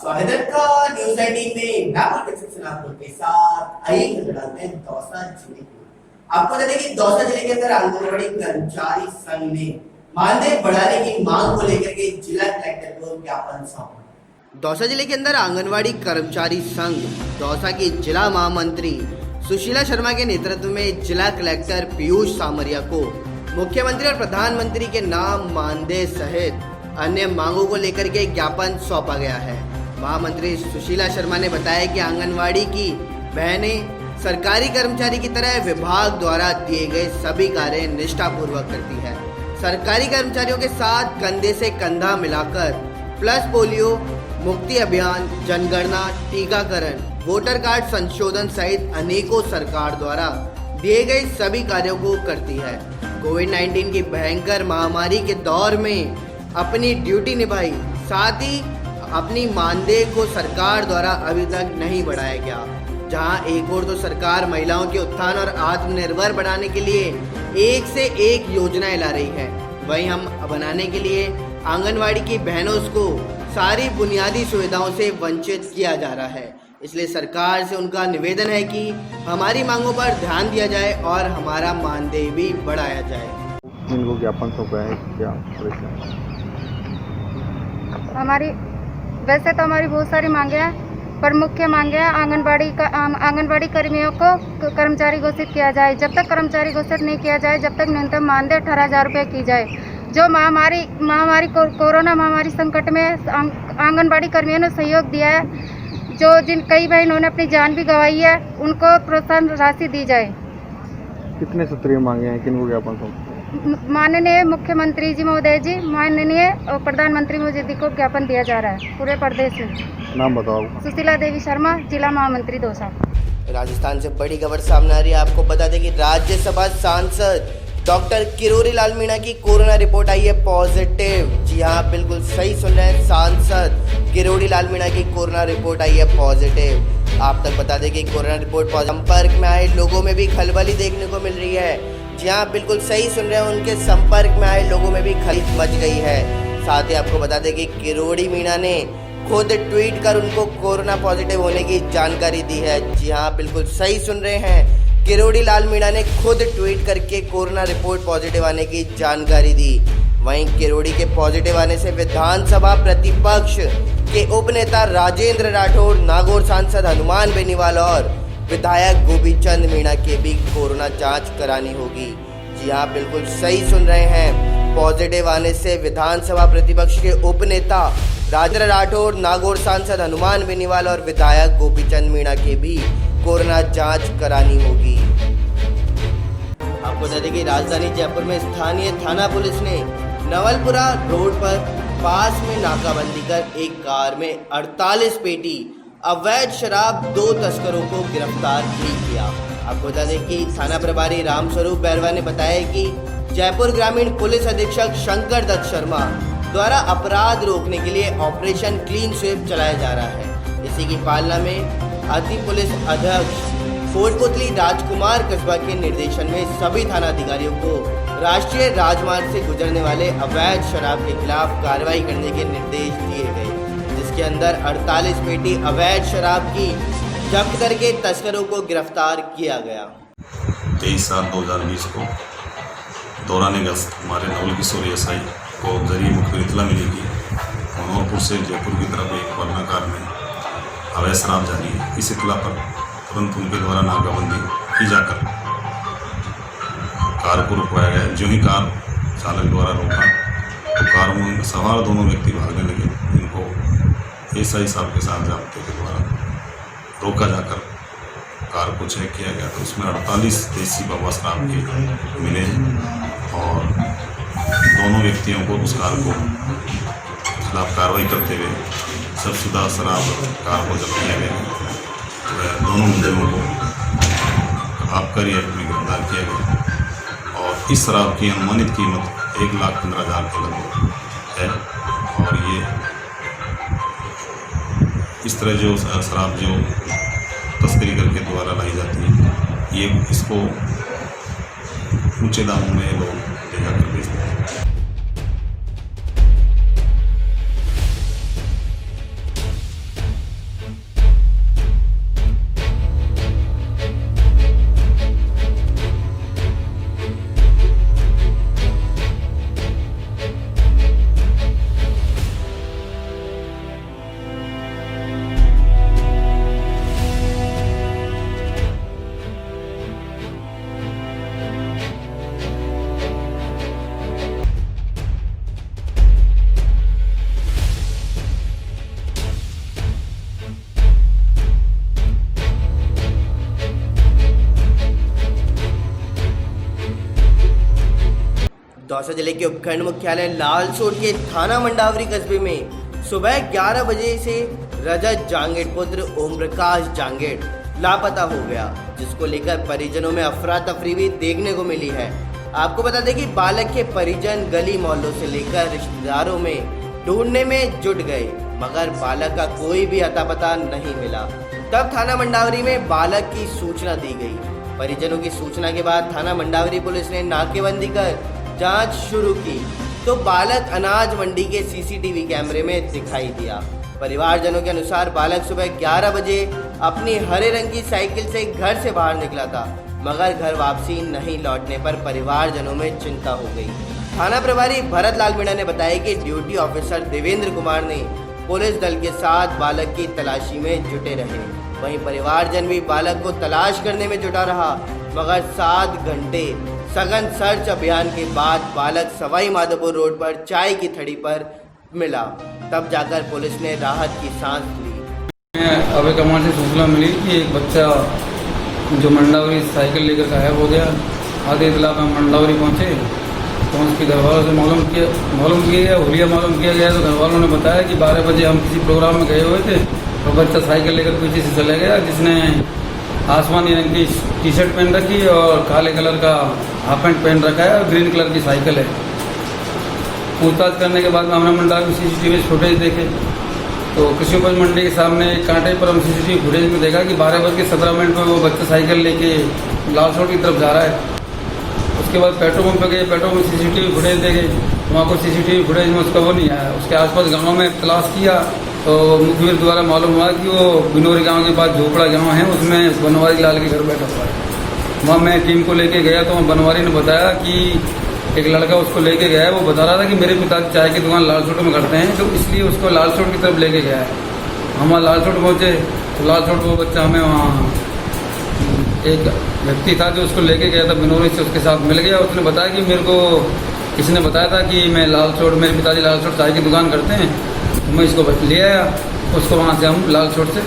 स्वागत का न्यूज 18 में मैं आपके सिलसिलापुर के साथ आइए नजर डालते हैं दौसा जिले की। आपको बता दें कि दौसा जिले के अंदर आंगनबाड़ी कर्मचारी संघ ने मानदेय बढ़ाने की मांग को लेकर के जिला कलेक्टर को ज्ञापन सौंपा। दौसा जिले के अंदर आंगनवाड़ी कर्मचारी संघ दौसा की जिला महामंत्री सुशीला शर्मा के नेतृत्व में जिला कलेक्टर पीयूष सामरिया को मुख्यमंत्री और प्रधानमंत्री के नाम मानदेय सहित अन्य मांगों को लेकर के ज्ञापन सौंपा गया है। महामंत्री सुशीला शर्मा ने बताया कि आंगनवाड़ी की बहनें सरकारी कर्मचारी की तरह विभाग द्वारा दिए गए सभी कार्य निष्ठापूर्वक करती है। सरकारी कर्मचारियों के साथ कंधे से कंधा मिलाकर प्लस पोलियो मुक्ति अभियान, जनगणना, टीकाकरण, वोटर कार्ड संशोधन सहित अनेकों सरकार द्वारा दिए गए सभी कार्यों को करती है। कोविड-19 की भयंकर महामारी के दौर में अपनी ड्यूटी निभाई, साथ ही अपनी मानदेय को सरकार द्वारा अभी तक नहीं बढ़ाया गया। जहां एक और तो सरकार महिलाओं के उत्थान और आत्मनिर्भर बनाने के लिए एक से एक योजनाएं ला रही है, वहीं हम बनाने के लिए आंगनवाड़ी की बहनों को सारी बुनियादी सुविधाओं से वंचित किया जा रहा है। इसलिए सरकार से उनका निवेदन है कि हमारी मांगों पर ध्यान दिया जाए और हमारा मानदेय भी बढ़ाया जाए। इनको ज्ञापन सौंपा है क्या परेशान? वैसे तो हमारी बहुत सारी मांगे हैं, पर मुख्य मांगे हैं आंगनबाड़ी कर्मियों को कर्मचारी घोषित किया जाए। जब तक कर्मचारी घोषित नहीं किया जाए, जब तक न्यूनतम मानदेय 18,000 रुपये की जाए। जो महामारी कोरोना महामारी संकट में आंगनबाड़ी कर्मियों ने सहयोग दिया है, कई बहनों ने अपनी जान भी गंवाई है, उनको प्रोत्साहन राशि दी जाए। कितने सूत्रीय मांगे हैं, किनको ज्ञापन सौंपा? माननीय मुख्यमंत्री जी महोदय जी, माननीय प्रधानमंत्री मोदी जी को ज्ञापन दिया जा रहा है पूरे प्रदेश में। नाम बताओ। सुशीला देवी शर्मा, जिला महामंत्री दौसा। राजस्थान से बड़ी खबर सामने आ रही है। आपको बता दें कि राज्यसभा सांसद डॉक्टर किरोड़ी लाल मीणा की कोरोना रिपोर्ट आई है पॉजिटिव। जी हाँ, बिल्कुल सही सुन रहे हैं, सांसद किरोड़ी लाल मीणा की कोरोना रिपोर्ट आई है पॉजिटिव। आप तक बता दें कि कोरोना रिपोर्ट संपर्क में आए लोगों में भी खलबली देखने को मिल रही है। जी हाँ, बिल्कुल सही सुन रहे हैं, उनके संपर्क में आए लोगों में भी खलीज मच गई है। साथ ही आपको बता दें कि किरोड़ी मीणा ने खुद ट्वीट कर उनको कोरोना पॉजिटिव होने की जानकारी दी है। जी हाँ, बिल्कुल सही सुन रहे हैं, किरोड़ी लाल मीणा ने खुद ट्वीट करके कोरोना रिपोर्ट पॉजिटिव आने की जानकारी दी। वहीं किरोड़ी के पॉजिटिव आने से विधानसभा प्रतिपक्ष के उपनेता राजेंद्र राठौड़, नागौर सांसद हनुमान बेनीवाल और विधायक गोपीचंद मीणा के भी कोरोना जांच करानी होगी। जी हाँ, बिल्कुल सही सुन रहे हैं, पॉजिटिव आने से विधानसभा प्रतिपक्ष के उपनेता राजेंद्र राठौड़, नागौर सांसद हनुमान बेनीवाल और विधायक गोपीचंद मीणा के भी कोरोना जांच करानी होगी। आपको बता दें कि राजधानी जयपुर में स्थानीय थाना पुलिस ने नवलपुरा रोड पर पास में नाकाबंदी कर एक कार में 48 पेटी अवैध शराब 2 तस्करों को गिरफ्तार भी किया। आपको बता दें कि थाना प्रभारी रामस्वरूप बैरवा ने बताया कि जयपुर ग्रामीण पुलिस अधीक्षक शंकर दत्त शर्मा द्वारा अपराध रोकने के लिए ऑपरेशन क्लीन स्वीप चलाया जा रहा है। इसी की पालना में अति पुलिस अध्यक्ष कोटपुतली राजकुमार कस्बा के निर्देशन में सभी थाना अधिकारियों को राष्ट्रीय राजमार्ग से गुजरने वाले अवैध शराब के खिलाफ कार्रवाई करने के निर्देश दिए गए, जिसके अंदर 48 पेटी अवैध शराब की जब्त करके तस्करों को गिरफ्तार किया गया। 23/7/2020 को दौरान गश्त हमारे नवल किशोर एसआई को जरिए मुख्य इतला मिली कि मनोहरपुर से जयपुर की तरफ एक वरना कार में अवैध शराब जारी है। इस इतला पर तुरंत उनके द्वारा नाकाबंदी की जाकर कार को रुकवाया गया। जो ही कार चालक द्वारा रोका तो कार में सवार दोनों व्यक्ति भागने लगे। इनको एसआई साहब के साथ जाब्ते के द्वारा रोका जाकर कार को चेक किया गया तो उसमें 48 देसी बाबा शराब के मिले और दोनों व्यक्तियों को उस कार को खिलाफ कार्रवाई करते हुए सबशुदा शराब कार को जब्त किया गया। दोनों मुलजिमों को आबकारी एक्ट में गिरफ्तार किया गया और इस शराब की अनुमानित कीमत 1,15,000 के लगभग है। और ये इस तरह जो शराब जो तस्करी करके द्वारा लाई जाती है, ये इसको ऊंचे दामों में लोग ले जाकर बेचते हैं। दौसा जिले के उपखंड मुख्यालय लालसोट के थाना मंडावरी कस्बे में सुबह 11 बजे से रजत जांगेड़ पुत्र ओम प्रकाश जांगेड़ लापता हो गया, जिसको लेकर परिजनों में अफरा तफरी भी देखने को मिली है। आपको बता दें कि बालक के परिजन गली मोहल्लों से लेकर रिश्तेदारों में ढूंढने में जुट गए, मगर बालक का कोई भी अता पता नहीं मिला। तब थाना मंडावरी में बालक की सूचना दी गई। परिजनों की सूचना के बाद थाना मंडावरी पुलिस ने नाकेबंदी कर जांच शुरू की तो बालक अनाज मंडी के सीसीटीवी कैमरे में दिखाई दिया। परिवारजनों के अनुसार बालक सुबह 11 बजे अपनी हरे रंग की साइकिल से घर से बाहर निकला था, मगर घर वापसी नहीं लौटने पर परिवारजनों में चिंता हो गई। थाना प्रभारी भरत लाल मीणा ने बताया कि ड्यूटी ऑफिसर देवेंद्र कुमार ने पुलिस दल के साथ बालक की तलाशी में जुटे रहे। वहीं परिवारजन भी बालक को तलाश करने में जुटा रहा, मगर 7 घंटे सघन सर्च अभियान के बाद बालक सवाई माधोपुर रोड पर चाय की थड़ी पर मिला। तब जाकर पुलिस ने राहत की सांस ली। अभय कमांड से सूचना मिली कि एक बच्चा जो मंडावरी साइकिल लेकर गायब हो गया। आधे इतला में मंडावरी पहुंचे तो उसके घर वालों से मालूम किया गया, हुलिया मालूम किया गया। तो घर वालों ने बताया कि 12 बजे हम किसी प्रोग्राम में गए हुए थे तो बच्चा साइकिल लेकर पीछे से चला गया, जिसने आसमानी रंग की टी शर्ट पहन रखी और काले कलर का हाफ पैंट पहन रखा है और ग्रीन कलर की साइकिल है। पूछताछ करने के बाद में हमने मंडावरी में सीसीटीवी फुटेज देखे तो कृषि उपज मंडी के सामने कांटे पर हम सीसीटीवी फुटेज में देखा कि 12:17 पर वो बच्चा साइकिल लेके लालसोट की तरफ जा रहा है। उसके बाद पेट्रोल पंप पे गए, पेट्रोल पंप सीसीटीवी फुटेज देखे, वहाँ को सीसीटीवी फुटेज में उसका वो नहीं आया। उसके आसपास गाँव में तलाश किया तो मुखबिर द्वारा मालूम हुआ कि वो बिनोरी गांव के पास झोपड़ा गांव है, उसमें बनवारी लाल के घर बैठा हुआ है। वहाँ मैं टीम को लेके गया तो बनवारी ने बताया कि एक लड़का उसको लेके गया है। वो बता रहा था कि मेरे पिताजी चाय की दुकान लालसोट में करते हैं, तो इसलिए उसको लालसोट की तरफ लेके गया है। हम वहाँ लालसोट पहुँचे तो लालसोट वो बच्चा हमें वहाँ एक व्यक्ति था जो उसको लेके गया था बिनोरी से, उसके साथ मिल गया। उसने बताया कि मेरे को किसी ने बताया था कि मैं लालसोट, मेरे पिताजी लालसोट चाय की दुकान करते हैं, तो मैं इसको ले आया। उसको वहाँ से हम लालसोट से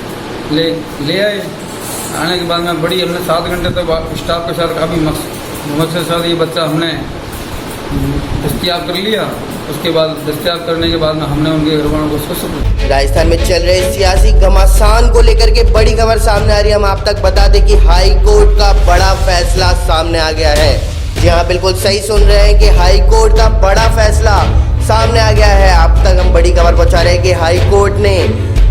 ले आए। आने के बाद में हमने 7 घंटे तक स्टाफ के साथ काफ़ी मकसद के साथ ये बच्चा हमने दस्तयाब कर लिया। उसके बाद दस्तयाब करने के बाद में हमने उनके घर वालों को उसको सुपुर्द। राजस्थान में चल रहे सियासी घमासान को लेकर के बड़ी खबर सामने आ रही है। हम आप तक बता दें कि हाई कोर्ट का बड़ा फैसला सामने आ गया है। जी हाँ, बिल्कुल सही सुन रहे हैं कि हाई कोर्ट का बड़ा फैसला सामने आ गया है। आप तक हम बड़ी खबर पहुंचा रहे हैं कि हाई कोर्ट ने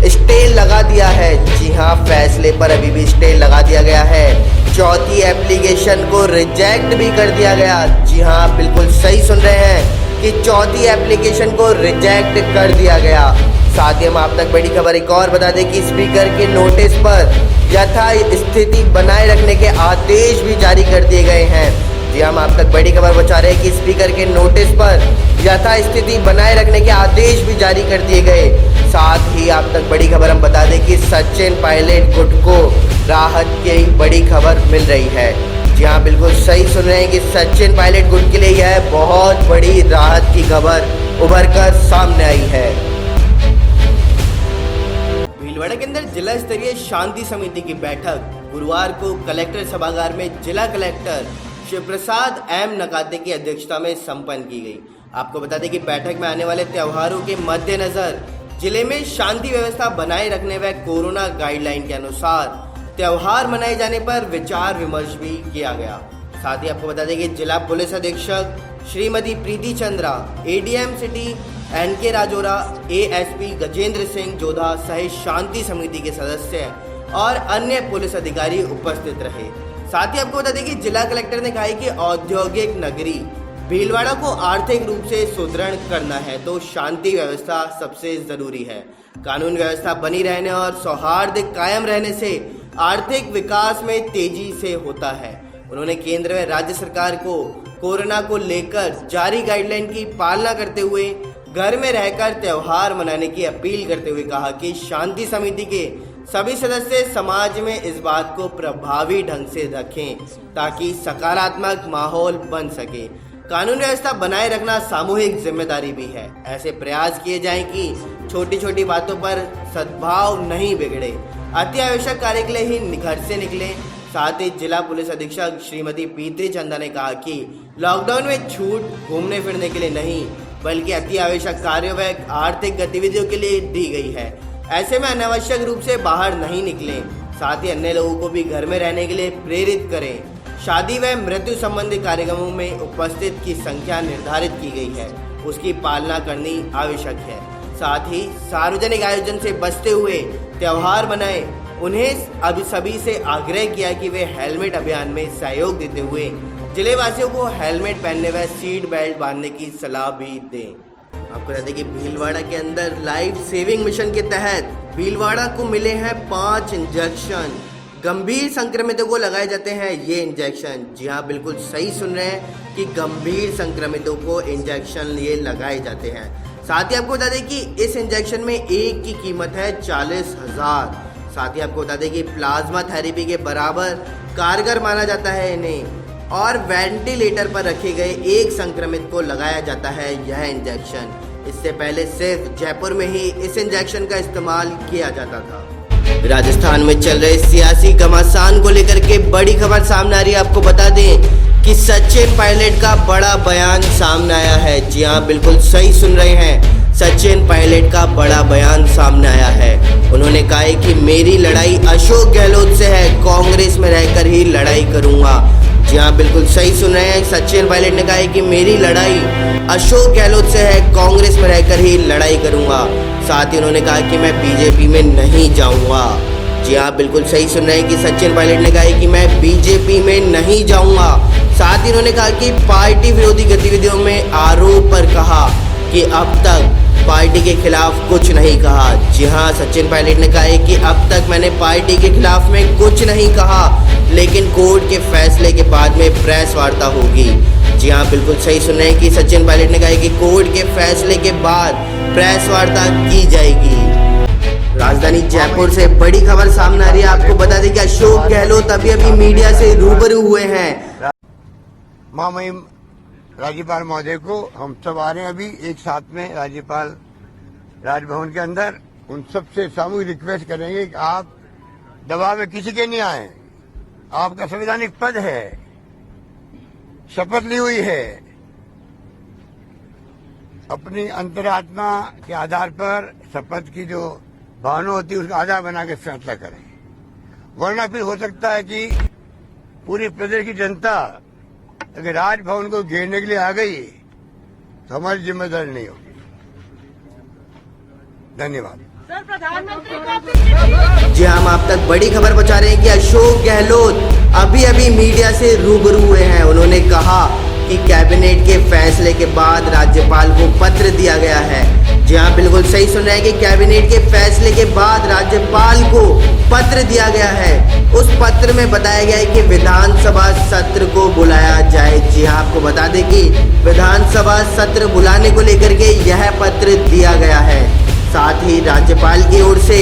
स्टे लगा दिया है। जी हाँ, फैसले पर अभी भी स्टे लगा दिया गया है। चौथी एप्लीकेशन को रिजेक्ट भी कर दिया गया। जी हाँ, बिल्कुल सही सुन रहे हैं कि चौथी एप्लीकेशन को रिजेक्ट कर दिया गया। साथ ही हम आप तक बड़ी खबर एक और बता दें कि स्पीकर के नोटिस पर यथास्थिति बनाए रखने के आदेश भी जारी कर दिए गए हैं। जी हम आप तक बड़ी खबर पहुंचा रहे हैं कि स्पीकर के नोटिस पर यथास्थिति बनाए रखने के आदेश भी जारी कर दिए गए। साथ ही आप तक बड़ी खबर हम बता दें कि सचिन पायलट गुट को राहत की बड़ी खबर मिल रही है। जी हाँ, बिल्कुल सही सुन रहे हैं कि सचिन पायलट गुट के लिए यह बहुत बड़ी राहत की खबर उभर कर सामने आई है। भीलवाड़ा के अंदर जिला स्तरीय शांति समिति की बैठक गुरुवार को कलेक्टर सभागार में जिला कलेक्टर शिव प्रसाद एम नकाते की अध्यक्षता में संपन्न की गई। आपको बता दें कि बैठक में आने वाले त्योहारों के मद्देनजर जिले में शांति व्यवस्था बनाए रखने व कोरोना गाइडलाइन के अनुसार त्योहार मनाए जाने पर विचार विमर्श भी किया गया। साथ ही आपको बता दें कि जिला पुलिस अधीक्षक श्रीमती Preeti Chandra, ADM city NK Rajora, ASP Gajendra Singh Jodha सहित शांति समिति के सदस्य और अन्य पुलिस अधिकारी उपस्थित रहे। साथ ही आपको बता दें कि जिला कलेक्टर ने कहा है कि औद्योगिक नगरी भीलवाड़ा को आर्थिक रूप से सुदृढ़ करना है तो शांति व्यवस्था सबसे जरूरी है। कानून व्यवस्था बनी रहने और सौहार्द कायम रहने से आर्थिक विकास में तेजी से होता है। उन्होंने केंद्र व राज्य सरकार को कोरोना को लेकर जारी गाइडलाइन की पालना करते हुए घर में रहकर त्योहार मनाने की अपील करते हुए कहा कि शांति समिति के सभी सदस्य समाज में इस बात को प्रभावी ढंग से रखें ताकि सकारात्मक माहौल बन सके। कानून व्यवस्था बनाए रखना सामूहिक जिम्मेदारी भी है। ऐसे प्रयास किए जाएं कि छोटी छोटी बातों पर सद्भाव नहीं बिगड़े, अति आवश्यक कार्य के लिए ही घर से निकले। साथ ही जिला पुलिस अधीक्षक श्रीमती प्रीति चंदा ने कहा कि लॉकडाउन में छूट घूमने फिरने के लिए नहीं बल्कि अति आवश्यक कार्यों व आर्थिक गतिविधियों के लिए दी गई है। ऐसे में अनावश्यक रूप से बाहर नहीं निकलें, साथ ही अन्य लोगों को भी घर में रहने के लिए प्रेरित करें। शादी व मृत्यु संबंधी कार्यक्रमों में उपस्थित की संख्या निर्धारित की गई है, उसकी पालना करनी आवश्यक है। साथ ही सार्वजनिक आयोजन से बचते हुए त्योहार मनाएं। उन्हें अभी सभी से आग्रह किया कि वे हेलमेट अभियान में सहयोग देते हुए जिले वासियों को हेलमेट पहनने व सीट बेल्ट बांधने की सलाह भी दें। आपको बता दें कि भीलवाड़ा के अंदर लाइफ सेविंग मिशन के तहत भीलवाड़ा को मिले हैं 5 इंजेक्शन। गंभीर संक्रमितों को लगाए जाते हैं ये इंजेक्शन। जी हाँ, बिल्कुल सही सुन रहे हैं कि गंभीर संक्रमितों को इंजेक्शन ये लगाए जाते हैं। साथ ही आपको बता दें कि इस इंजेक्शन में एक की कीमत है 40,000। साथ ही आपको बता दें कि प्लाज्मा थेरेपी के बराबर कारगर माना जाता है इन्हें, और वेंटिलेटर पर रखे गए एक संक्रमित को लगाया जाता है यह इंजेक्शन। इससे पहले सिर्फ जयपुर में ही इस इंजेक्शन का इस्तेमाल किया जाता था। राजस्थान में चल रहे सियासी घमासान को लेकर के बड़ी खबर सामने आ रही है। आपको बता दें कि सचिन पायलट का बड़ा बयान सामने आया है। जी हाँ, बिल्कुल सही सुन रहे हैं, सचिन पायलट का बड़ा बयान सामने आया है। उन्होंने कहा है कि मेरी लड़ाई अशोक गहलोत से है, कांग्रेस में रहकर ही लड़ाई करूंगा। जी हाँ, बिल्कुल सही सुन रहे हैं, सचिन पायलट ने कहा है कि मेरी लड़ाई अशोक गहलोत से है, कांग्रेस में रहकर ही लड़ाई करूंगा। साथ ही उन्होंने कहा कि मैं बीजेपी में नहीं जाऊंगा। जी हाँ, बिल्कुल सही सुन रहे हैं कि सचिन पायलट ने कहा है कि मैं बीजेपी में नहीं जाऊंगा। साथ ही उन्होंने कहा कि पार्टी विरोधी गतिविधियों में आरोप पर कहा कि अब तक पार्टी के खिलाफ कुछ नहीं कहा। जी हाँ, सचिन पायलट ने कहा है कि अब तक मैंने पार्टी के खिलाफ में कुछ नहीं कहा, लेकिन कोर्ट के फैसले के बाद में प्रेस वार्ता होगी। जी हाँ, बिल्कुल सही सुन रहे हैं कि सचिन पायलट ने कहा है कि कोर्ट के फैसले के बाद प्रेस वार्ता की जाएगी। राजधानी जयपुर से बड़ी खबर सामने आ रही है। आपको बता दें कि अशोक गहलोत अभी मीडिया से रूबरू हुए हैं। महामहिम राज्यपाल महोदय को हम सब आ रहे हैं अभी एक साथ में राज्यपाल राजभवन के अंदर। उन सब से सामूहिक रिक्वेस्ट करेंगे कि आप दबाव में किसी के नहीं आए। आपका संवैधानिक पद है, शपथ ली हुई है, अपनी अंतरात्मा के आधार पर शपथ की जो भावना होती है उसका आधार बना के फैसला करें, वरना फिर हो सकता है कि पूरी प्रदेश की जनता अगर राजभवन को घेरने के लिए आ गई तो हमारी जिम्मेदारी नहीं होगी। धन्यवाद। जी हम आप तक बड़ी खबर पहुंचा रहे हैं कि अशोक गहलोत अभी मीडिया से रूबरू हुए हैं। उन्होंने कहा कि कैबिनेट के फैसले के बाद राज्यपाल को पत्र दिया गया है। जी हाँ, बिल्कुल सही सुन रहे हैं कि कैबिनेट के फैसले के बाद राज्यपाल को पत्र दिया गया है। उस पत्र में बताया गया है कि विधानसभा सत्र को बुलाया जाए। जी हाँ, आपको बता दें कि विधानसभा सत्र बुलाने को लेकर के यह पत्र दिया गया है। साथ ही राज्यपाल की ओर से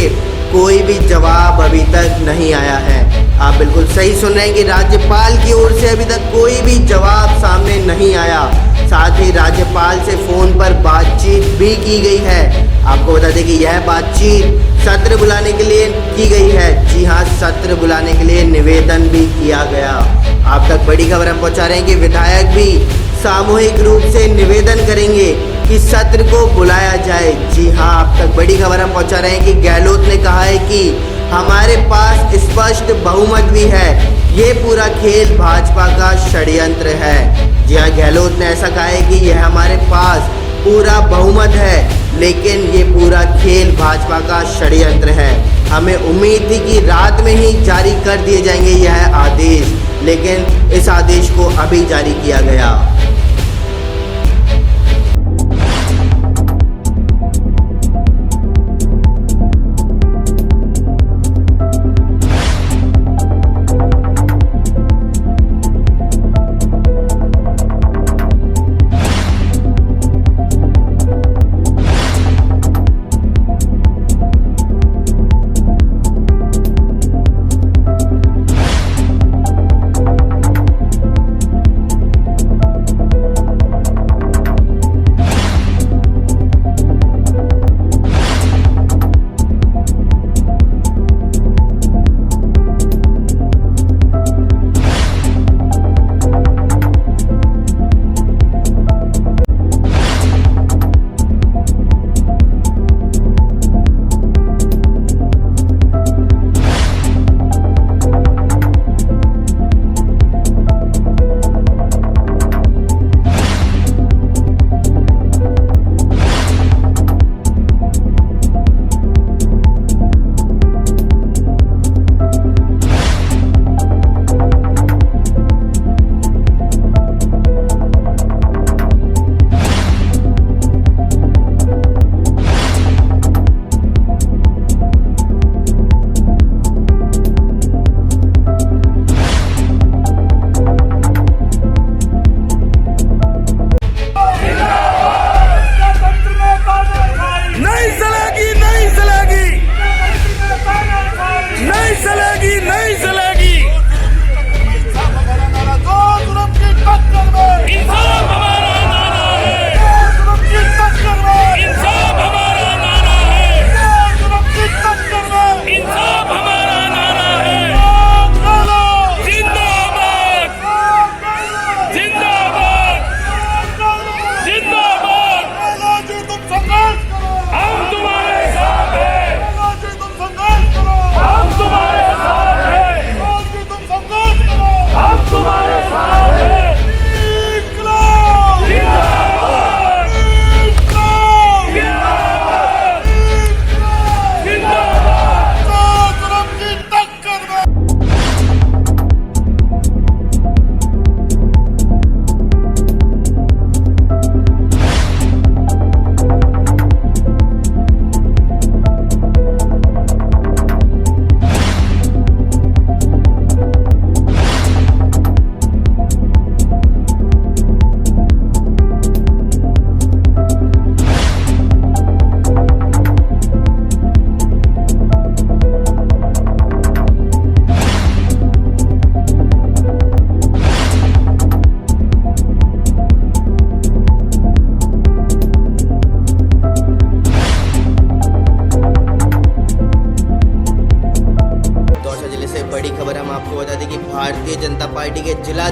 कोई भी जवाब अभी तक नहीं आया है। आप बिल्कुल सही सुन रहे हैं कि राज्यपाल की ओर से अभी तक कोई भी जवाब सामने नहीं आया। साथ ही राज्यपाल से फोन पर बातचीत भी की गई है। आपको बता दें कि यह बातचीत सत्र बुलाने के लिए की गई है। जी हाँ, सत्र बुलाने के लिए निवेदन भी किया गया। आप तक बड़ी खबर हम पहुंचा रहे हैं कि विधायक भी सामूहिक रूप से निवेदन करेंगे कि सत्र को बुलाया जाए। जी हाँ, आप तक बड़ी खबर हम पहुंचा रहे हैं कि गहलोत ने कहा है कि हमारे पास स्पष्ट बहुमत भी है, ये पूरा खेल भाजपा का षड्यंत्र है। जी हाँ, गहलोत ने ऐसा कहा है कि यह हमारे पास पूरा बहुमत है, लेकिन ये पूरा खेल भाजपा का षड्यंत्र है। हमें उम्मीद थी कि रात में ही जारी कर दिए जाएंगे यह आदेश, लेकिन इस आदेश को अभी जारी किया गया।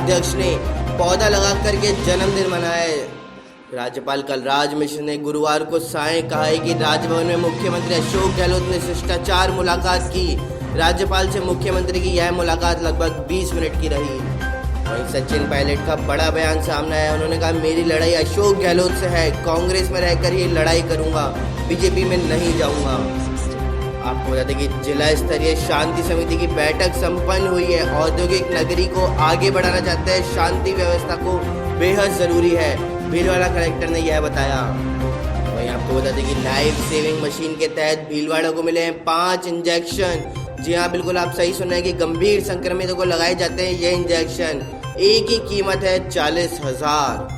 अध्यक्ष ने पौधा लगा करके जन्मदिन मनाया है। राज्यपाल कलराज मिश्र ने गुरुवार को साय कहा है कि राजभवन में मुख्यमंत्री अशोक गहलोत ने शिष्टाचार मुलाकात की। राज्यपाल से मुख्यमंत्री की यह मुलाकात लगभग 20 मिनट की रही। वहीं सचिन पायलट का बड़ा बयान सामने आया। उन्होंने कहा, मेरी लड़ाई अशोक गहलोत से है, कांग्रेस में रहकर ही लड़ाई करूंगा, बीजेपी में नहीं जाऊंगा। आपको बता दें कि जिला स्तरीय शांति समिति की बैठक संपन्न हुई है। औद्योगिक नगरी को आगे बढ़ाना चाहते हैं, शांति व्यवस्था को बेहद जरूरी है, भीलवाड़ा कलेक्टर ने यह बताया। वहीं आपको बता दें कि लाइफ सेविंग मशीन के तहत भीलवाड़ा को मिले हैं 5 इंजेक्शन। जी हाँ, बिल्कुल आप सही सुन रहे हैं कि गंभीर संक्रमितों को लगाए जाते हैं ये इंजेक्शन। एक ही कीमत है 40,000।